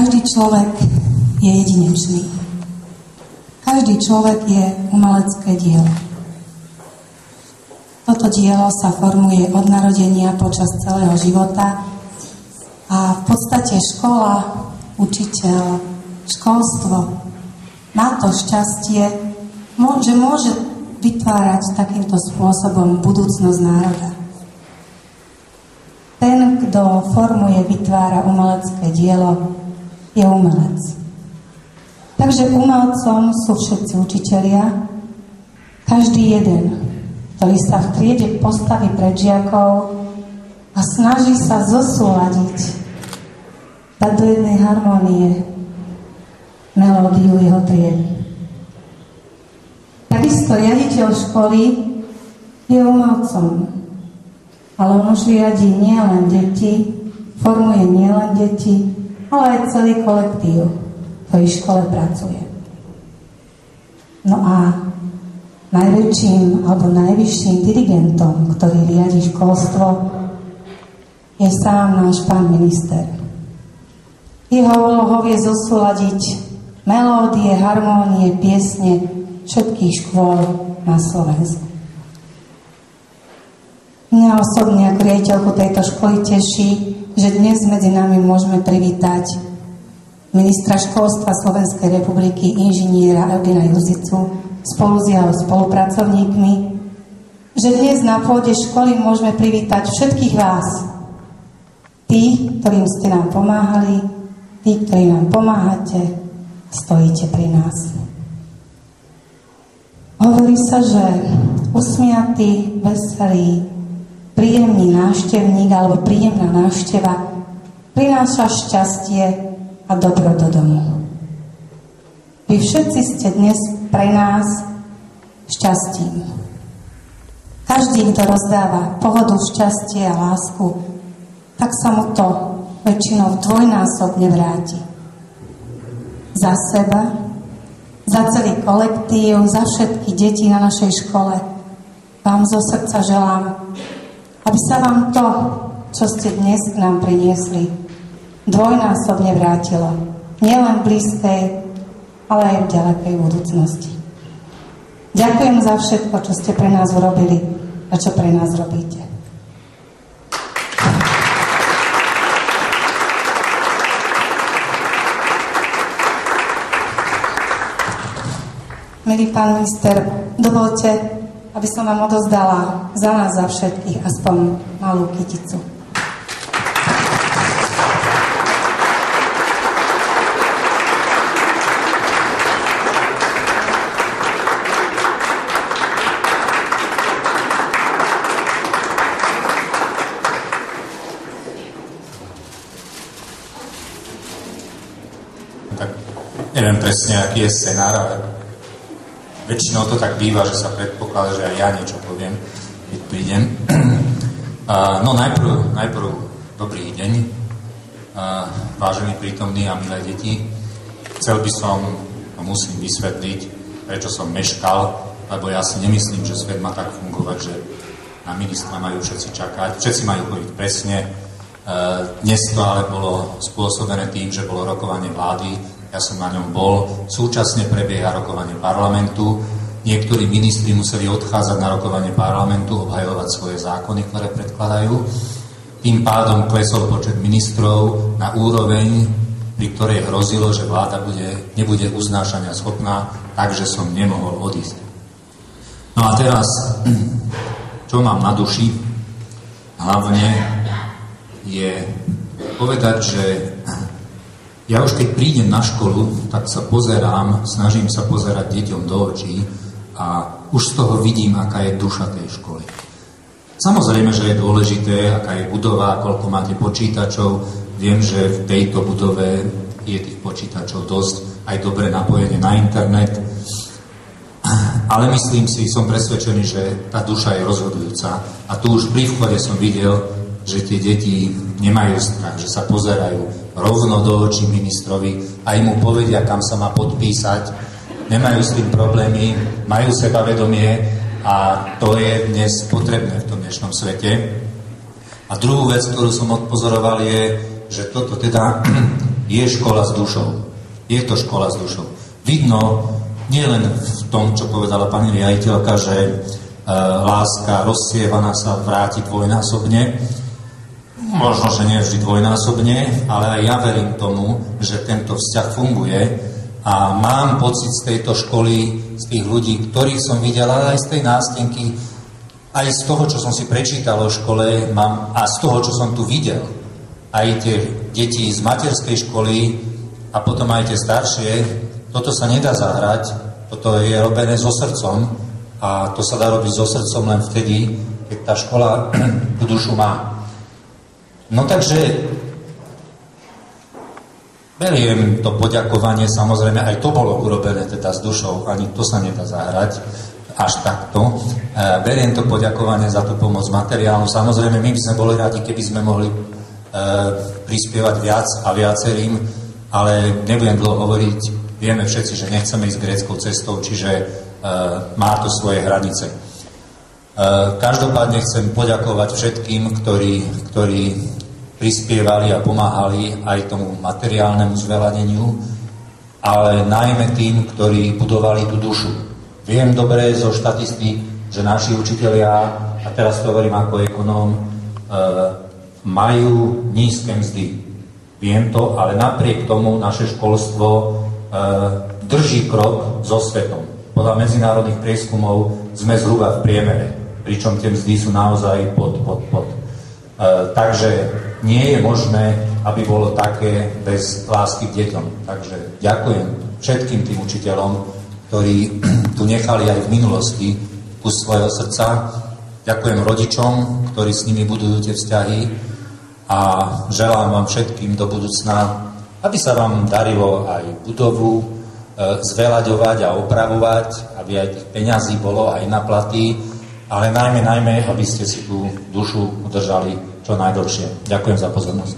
Každý človek je jedinečný. Každý človek je umelecké dielo. Toto dielo sa formuje od narodenia počas celého života a v podstate škola, učiteľ, školstvo má to šťastie, že môže vytvárať takýmto spôsobom budúcnosť národa. Ten, kto formuje, vytvára umelecké dielo, je umelec. Takže umelcom sú všetci učitelia, každý jeden, ktorý sa v triede postaví pred žiakov a snaží sa zosúladiť, dať do jednej harmónie melódiu jeho triedy. Takisto riaditeľ školy je umelcom, ale on už riadí nielen deti, formuje nielen deti, ale aj celý kolektív, ktorý v škole pracuje. No a najväčším alebo najvyšším dirigentom, ktorý riadi školstvo, je sám náš pán minister. Jeho úlohou je zosúladiť melódie, harmónie, piesne všetkých škôl na Slovensku. Mňa osobne ako riaditeľku tejto školy teší, že dnes medzi nami môžeme privítať ministra školstva Slovenskej republiky, inžiniera Eugena Juzicu, spolu s jeho spolupracovníkmi, že dnes na pôde školy môžeme privítať všetkých vás, tí, ktorým ste nám pomáhali, tí, ktorí nám pomáhate, stojíte pri nás. Hovorí sa, že usmiatý, veselý, príjemný návštevník alebo príjemná návšteva prináša šťastie a dobro do domu. Vy všetci ste dnes pre nás šťastím. Každý, kto rozdáva pohodu, šťastie a lásku, tak sa mu to väčšinou dvojnásobne vráti. Za seba, za celý kolektív, za všetky deti na našej škole vám zo srdca želám, aby sa vám to, čo ste dnes k nám priniesli, dvojnásobne vrátilo. Nielen v blízkej, ale aj v ďalekej budúcnosti. Ďakujem za všetko, čo ste pre nás urobili a čo pre nás robíte. Milý pán minister, dovolte, aby som vám odozdala za nás, za všetkých, aspoň malú kyticu. Tak neviem presne, aký je scenár, ale väčšinou to tak býva, že sa predpokladá, že aj ja niečo poviem, keď prídem. No najprv dobrý deň, vážení prítomní a milé deti. Chcel by som, musím vysvetliť, prečo som meškal, lebo ja si nemyslím, že svet má tak fungovať, že na ministra majú všetci čakať, všetci majú chodiť presne. Dnes to ale bolo spôsobené tým, že bolo rokovanie vlády, ja som na ňom bol, súčasne prebieha rokovanie parlamentu, niektorí ministri museli odchádzať na rokovanie parlamentu, obhajovať svoje zákony, ktoré predkladajú. Tým pádom klesol počet ministrov na úroveň, pri ktorej hrozilo, že vláda nebude uznášania schopná, takže som nemohol odísť. No a teraz, čo mám na duši, hlavne je povedať, že ja už keď prídem na školu, tak sa pozerám, snažím sa pozerať deťom do očí a už z toho vidím, aká je duša tej školy. Samozrejme, že je dôležité, aká je budova, koľko máte počítačov. Viem, že v tejto budove je tých počítačov dosť, aj dobre napojenie na internet. Ale myslím si, som presvedčený, že tá duša je rozhodujúca. A tu už pri vchode som videl, že tie deti nemajú strach, že sa pozerajú rovno do očí ministrovi a im mu povedia, kam sa má podpísať. Nemajú s tým problémy, majú sebavedomie a to je dnes potrebné v tom dnešnom svete. A druhú vec, ktorú som odpozoroval, je, že toto teda je škola s dušou. Je to škola s dušou. Vidno nielen v tom, čo povedala pani riaditeľka, že láska rozsievaná sa vráti dvojnásobne. Možno, že nie vždy dvojnásobne, ale aj ja verím tomu, že tento vzťah funguje a mám pocit z tejto školy, z tých ľudí, ktorých som videl, ale aj z tej nástenky, aj z toho, čo som si prečítal o škole a z toho, čo som tu videl. Aj tie deti z materskej školy a potom aj tie staršie, toto sa nedá zahrať, toto je robené so srdcom a to sa dá robiť so srdcom len vtedy, keď tá škola tú dušu má. No takže beriem to poďakovanie, samozrejme aj to bolo urobené teda s dušou, ani to sa nedá zahrať až takto. Beriem to poďakovanie za tú pomoc materiálnu. Samozrejme, my by sme boli radi, keby sme mohli prispievať viac a viacerým, ale nebudem dlho hovoriť, vieme všetci, že nechceme ísť gréckou cestou, čiže má to svoje hranice. Každopádne chcem poďakovať všetkým, ktorí prispievali a pomáhali aj tomu materiálnemu zveľadeniu, ale najmä tým, ktorí budovali tú dušu. Viem dobre zo štatistík, že naši učitelia, a teraz to hovorím ako ekonóm, majú nízke mzdy. Viem to, ale napriek tomu naše školstvo drží krok so svetom. Podľa medzinárodných prieskumov sme zhruba v priemere, pričom tie mzdy sú naozaj pod. Takže nie je možné, aby bolo také bez lásky k deťom. Takže ďakujem všetkým tým učiteľom, ktorí tu nechali aj v minulosti kus svojho srdca. Ďakujem rodičom, ktorí s nimi budujú tie vzťahy a želám vám všetkým do budúcna, aby sa vám darilo aj budovu zveľaďovať a opravovať, aby aj tých peňazí bolo aj na platy, ale najmä, aby ste si tú dušu udržali čo najdlhšie. Ďakujem za pozornosť.